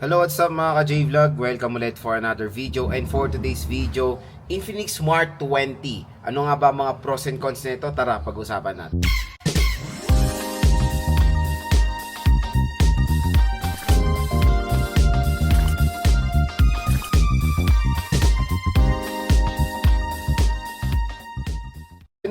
Hello, what's up mga ka-J-Vlog? Welcome ulit for another video. And for today's video, Infinix Smart 20. Ano nga ba mga pros and cons nito? Tara, pag-usapan natin.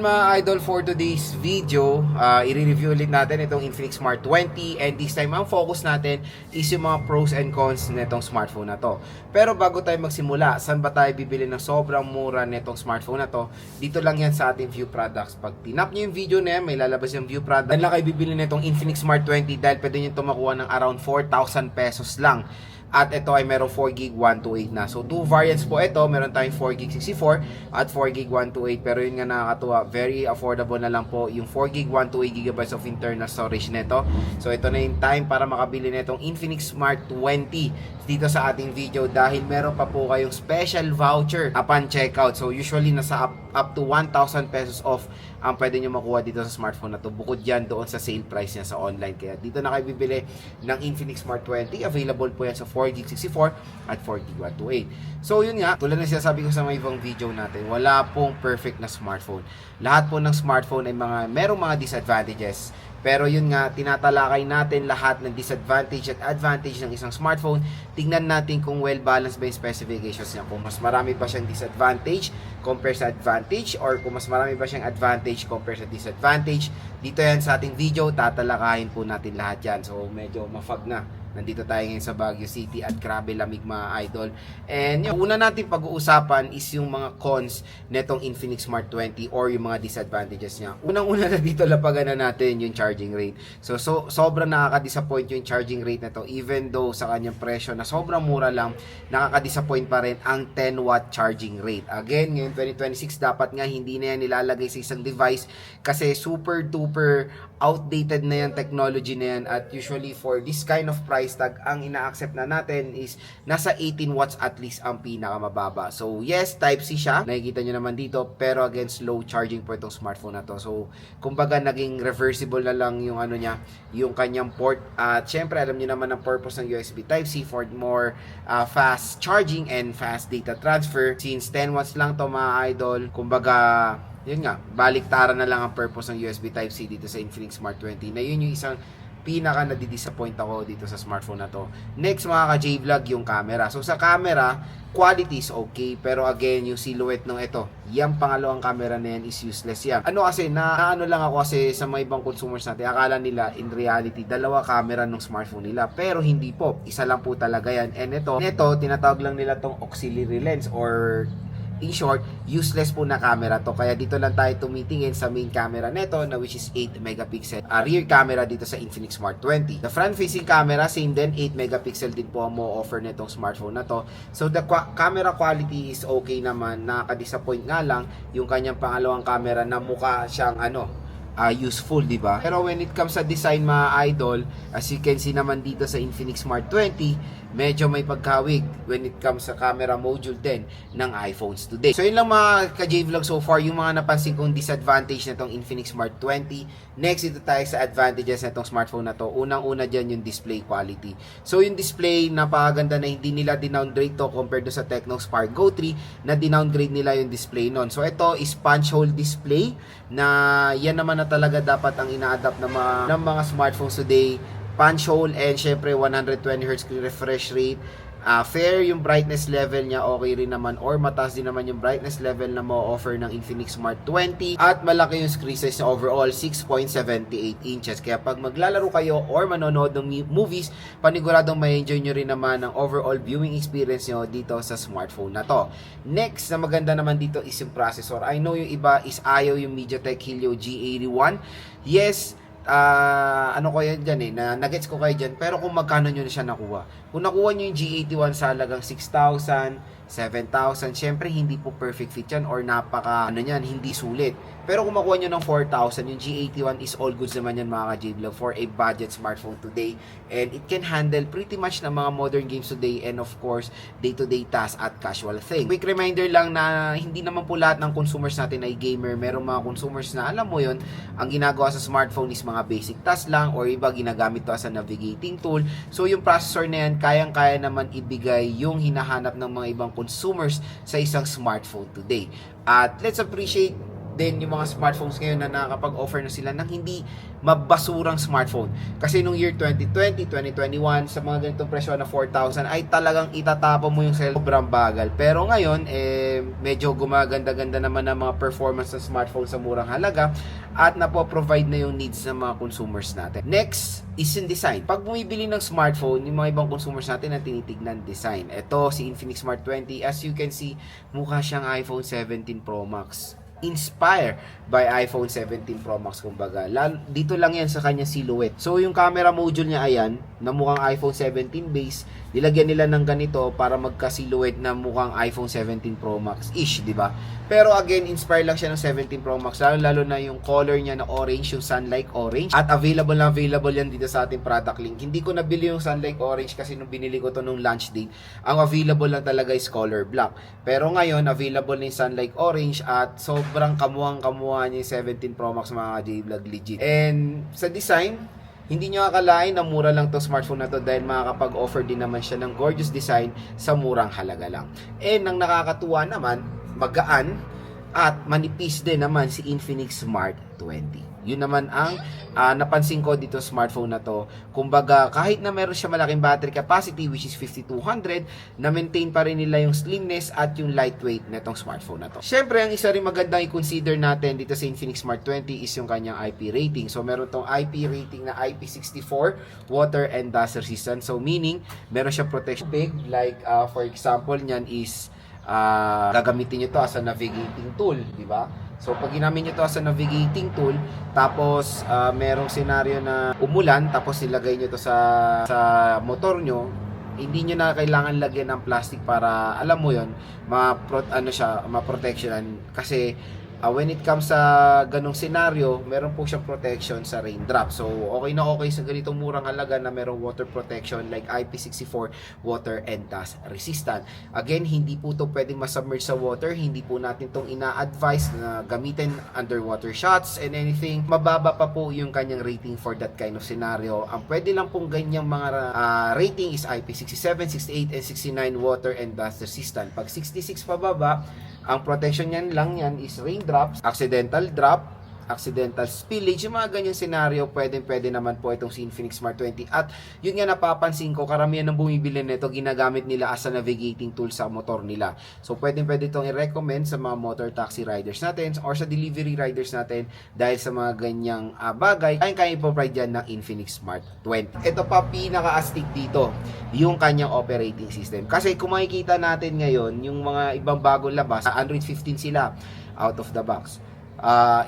Mga idol, for today's video, i-review ulit natin itong Infinix Smart 20, and this time ang focus natin is yung mga pros and cons nitong smartphone na to. Pero bago tayo magsimula, saan ba tayo bibili ng sobrang mura nitong smartphone na to? Dito lang yan sa ating View Products. Pag tinap nyo yung video na yan, may lalabas yung View Product. Dan lang kayo bibili nitong Infinix Smart 20 dahil pwede nyo ito makuha ng around 4,000 pesos lang. At ito ay meron 4GB 128 na. So, two variants po ito. Meron tayong 4GB 64 at 4GB 128. Pero yun nga nakakatuwa, very affordable na lang po yung 4GB 128GB of internal storage nito. So, ito na yung time para makabili nitong Infinix Smart 20 dito sa ating video dahil meron pa po kayong special voucher upon checkout. So, usually nasa up to 1,000 pesos off ang pwede nyo makuha dito sa smartphone na to. Bukod yan doon sa sale price niya sa online. Kaya dito na kayo bibili ng Infinix Smart 20. Available po yan sa 4GB 64 at 4GB 128. So yun nga, tulad na sinasabi ko sa mga ibang video natin, wala pong perfect na smartphone. Lahat po ng smartphone ay merong mga disadvantages. Pero yun nga, tinatalakay natin lahat ng disadvantage at advantage ng isang smartphone. Tingnan natin kung well-balanced ba yung specifications niya. Kung mas marami ba siyang disadvantage compare sa advantage, or kung mas marami ba siyang advantage compare sa disadvantage. Dito yan sa ating video, tatalakayin po natin lahat yan. So medyo mafag na. Nandito tayo ngayon sa Baguio City at grabe lamig mga idol. And yung una natin pag-uusapan is yung mga cons netong Infinix Smart 20 or yung mga disadvantages niya. Unang-una na dito lapagan na natin yung charging rate. So sobrang nakaka-disappoint yung charging rate na to, even though sa kanyang presyo na sobrang mura lang, nakaka-disappoint pa rin ang 10 watt charging rate. Again, ngayon 2026 dapat nga hindi na yan nilalagay sa isang device kasi super duper outdated na yung technology na yan, at usually for this kind of price tag, ang ina-accept na natin is nasa 18 watts at least ang pinakamababa. So yes, Type-C siya, nakikita nyo naman dito, pero again slow charging po itong smartphone na to. So kumbaga naging reversible na lang yung ano niya, yung kanyang port. At syempre alam niyo naman ang purpose ng USB Type-C for more fast charging and fast data transfer. Since 10 watts lang to mga idol, kumbaga yun nga, baliktaran na lang ang purpose ng USB Type-C dito sa Infinix Smart 20, na yun yung isang pinaka nadidisappoint ako dito sa smartphone na to. Next mga ka-J-Vlog, yung camera. So sa camera, quality is okay, pero again, yung silhouette ng ito, yung pangalawang camera na yan is useless yan. Ano kasi, ano lang ako kasi sa mga ibang consumers natin, akala nila in reality, dalawa camera ng smartphone nila, pero hindi po, isa lang po talaga yan. And ito tinatawag lang nila tong auxiliary lens, or in short, useless po na camera to. Kaya dito lang tayo tumitingin sa main camera neto na which is 8 megapixel. Rear camera dito sa Infinix Smart 20. The front facing camera, same din, 8 megapixel din po ang mo-offer netong smartphone na to. So the camera quality is okay naman. Nakaka-disappoint nga lang yung kanyang pangalawang camera na mukha siyang useful, di ba? Pero when it comes sa design mga idol, as you can see naman dito sa Infinix Smart 20, medyo may pagkawig when it comes sa camera module din ng iPhones today. So yun lang mga ka-J-Vlog so far, yung mga napansin kong disadvantage na itong Infinix Smart 20. Next, ito tayo sa advantages na itong smartphone na to. Unang-una dyan yung display quality. So yung display, napakaganda na hindi nila dinowngrade to compared to sa Tecno Spark Go 3 na dinowngrade nila yung display nun. So ito is punch hole display na yan naman na talaga dapat ang ina-adapt ng mga smartphones today. Punch hole, and syempre 120Hz refresh rate. Fair yung brightness level niya, okay rin naman, or mataas din naman yung brightness level na mo-offer ng Infinix Smart 20. At malaki yung screen size na overall, 6.78 inches. Kaya pag maglalaro kayo or manonood ng movies, paniguradong ma-enjoy nyo rin naman ang overall viewing experience nyo dito sa smartphone na to. Next na maganda naman dito is yung processor. I know yung iba is ayaw yung MediaTek Helio G81. Yes, ano ko yan dyan nagets ko kayo dyan, pero kung magkano nyo na siya nakuha, kung nakuha nyo yung G81 sa halagang 6,000, 7,000, syempre hindi po perfect fit yan, or hindi sulit. Pero kung makuha nyo ng 4,000, yung G81 is all goods naman yan mga ka-J-Vlog for a budget smartphone today, and it can handle pretty much ng mga modern games today, and of course day-to-day tasks at casual things. Quick reminder lang na hindi naman po lahat ng consumers natin ay gamer. Merong mga consumers na alam mo yon, ang ginagawa sa smartphone is mga basic tasks lang, or iba ginagamit to as a navigating tool. So yung processor na yan kayang-kaya naman ibigay yung hinahanap ng mga ibang consumers sa isang smartphone today. At let's appreciate din yung mga smartphones ngayon na nakakapag-offer na sila ng hindi mabasurang smartphone. Kasi nung year 2020, 2021, sa mga ganitong presyo na 4,000 ay talagang itatapon mo yung cellphone, sobrang bagal. Pero ngayon, medyo gumaganda-ganda naman ang mga performance ng smartphone sa murang halaga at napo-provide na yung needs ng mga consumers natin. Next is yung design. Pag bumibili ng smartphone, yung mga ibang consumers natin na tinitignan design. Ito, si Infinix Smart 20, as you can see, mukha siyang iPhone 17 Pro Max. Inspired by iPhone 17 Pro Max kumbaga. Dito lang yan sa kanyang silhouette. So yung camera module niya ayan, na mukhang iPhone 17 base, nilagyan nila ng ganito para magka-silhouette na mukhang iPhone 17 Pro Max-ish, di ba? Pero again, inspired lang siya ng 17 Pro Max, lalo na yung color niya na orange, yung Sunlight Orange. At available yan dito sa ating product link. Hindi ko nabili yung Sunlight Orange kasi nung binili ko to nung launch date, ang available lang talaga is color black. Pero ngayon, available na yung Sunlight Orange at sobrang kamuhang-kamuha niya yung 17 Pro Max mga J-Vlog legit. And sa design, hindi nyo akalain na mura lang to smartphone na to dahil makakapag-offer din naman siya ng gorgeous design sa murang halaga lang. And ang nakakatuwa naman, magaan at manipis din naman si Infinix Smart 20. Yun naman ang napansin ko dito sa smartphone na to. Kumbaga, kahit na meron siya malaking battery capacity which is 5200, na-maintain pa rin nila yung slimness at yung lightweight na itong smartphone na to. Syempre, ang isa rin magandang i-consider natin dito sa Infinix Smart 20 is yung kanyang IP rating. So, meron tong IP rating na IP64, water and dust resistant. So, meaning, meron siya protection big. Like, for example, nyan is gagamitin nyo to as a navigating tool, di ba? So, pag ginamit nyo to as a navigating tool, tapos merong senaryo na umulan, tapos ilagay nyo to sa motor nyo, hindi nyo na kailangan lagyan ng plastic para, alam mo yon, ma-protectionan. Kasi, when it comes sa ganong senaryo, meron po siyang protection sa raindrop. So, okay na okay sa ganitong murang halaga na merong water protection like IP64, water and dust resistant. Again, hindi po ito pwedeng masubmerge sa water. Hindi po natin itong ina-advise na gamitin underwater shots and anything. Mababa pa po yung kanyang rating for that kind of scenario. Ang pwede lang pong ganyang mga rating is IP67, 68, and 69 water and dust resistant. Pag 66 pababa, ang protection niyan lang yan is raindrops, accidental drop, accidental spillage, yung mga ganyang senaryo, pwede naman po itong si Infinix Smart 20. At yun nga napapansin ko, karamihan ng bumibili nito, ginagamit nila as a navigating tool sa motor nila. So pwede itong i-recommend sa mga motor taxi riders natin or sa delivery riders natin dahil sa mga ganyang bagay, kaya i-provide yan ng Infinix Smart 20. Ito pa pinaka-astig dito, yung kanyang operating system. Kasi kung makikita natin ngayon, yung mga ibang bagong labas, Android 15 sila out of the box.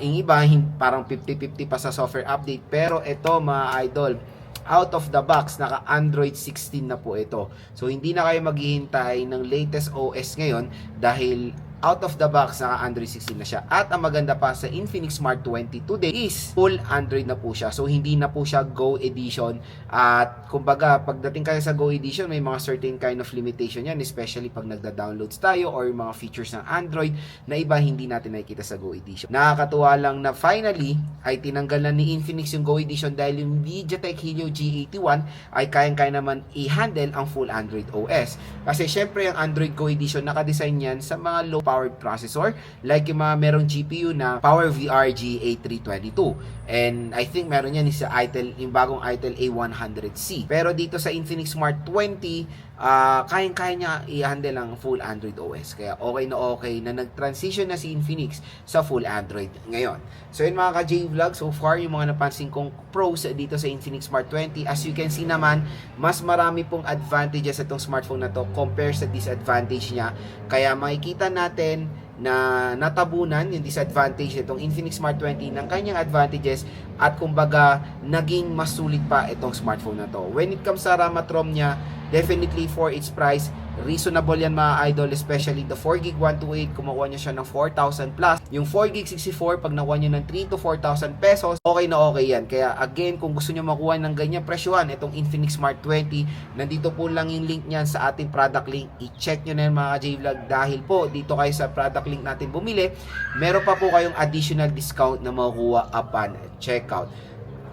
Yung iba, parang 50-50 pa sa software update. Pero ito mga idol, out of the box, naka Android 16 na po ito. So hindi na kayo maghihintay ng latest OS ngayon dahil out of the box, naka Android 16 na siya. At ang maganda pa sa Infinix Smart 20 today is full Android na po siya. So hindi na po siya Go Edition. At kumbaga, pagdating kayo sa Go Edition, may mga certain kind of limitation yan, especially pag nagda-downloads tayo or yung mga features ng Android na iba hindi natin nakikita sa Go Edition. Nakakatuwa lang na finally ay tinanggal na ni Infinix yung Go Edition dahil yung MediaTek Helio G81 ay kayang-kaya naman i-handle ang full Android OS. Kasi syempre ang Android Go Edition nakadesign yan sa mga low powered processor like yung mga merong GPU na PowerVR G8322. And I think meron yan sa Itel, yung bagong Itel A100C. Pero dito sa Infinix Smart 20, kayang-kaya niya i-handle ang full Android OS. Kaya okay na nag-transition na si Infinix sa full Android ngayon. So yun mga ka-J-Vlog, so far yung mga napansin kong pros dito sa Infinix Smart 20. As you can see naman, mas marami pong advantages itong smartphone na to compare sa disadvantage niya. Kaya makikita natin na natabunan yung disadvantage nitong Infinix Smart 20 ng kanyang advantages at kumbaga naging mas sulit pa itong smartphone na to. When it comes sa RAM at ROM niya, definitely for its price, reasonable yan mga idol, especially the 4GB 128, kung makuha nyo siya ng 4,000 plus. Yung 4GB 64, pag nakuha nyo ng 3 to 4,000 pesos, okay na okay yan. Kaya again, kung gusto nyo makuha ng ganyan presyuhan, itong Infinix Smart 20, nandito po lang yung link nyan sa ating product link. I-check nyo na yan mga J-Vlog dahil po dito kayo sa product link natin bumili, meron pa po kayong additional discount na makukuha upon checkout.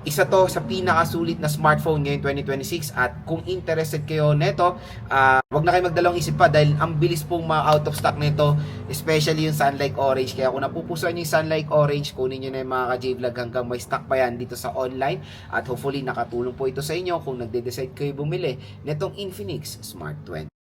isa to sa pinakasulit na smartphone ngayon 2026 at kung interested kayo neto, wag na kayo magdalawang isip pa dahil ang bilis pong ma-out of stock nito, especially yung Sunlight Orange. Kaya kung napupusuan nyo yung Sunlight Orange, kunin nyo na yung mga ka-J-Vlog hanggang may stock pa yan dito sa online at hopefully nakatulong po ito sa inyo kung nagde-decide kayo bumili netong Infinix Smart 20.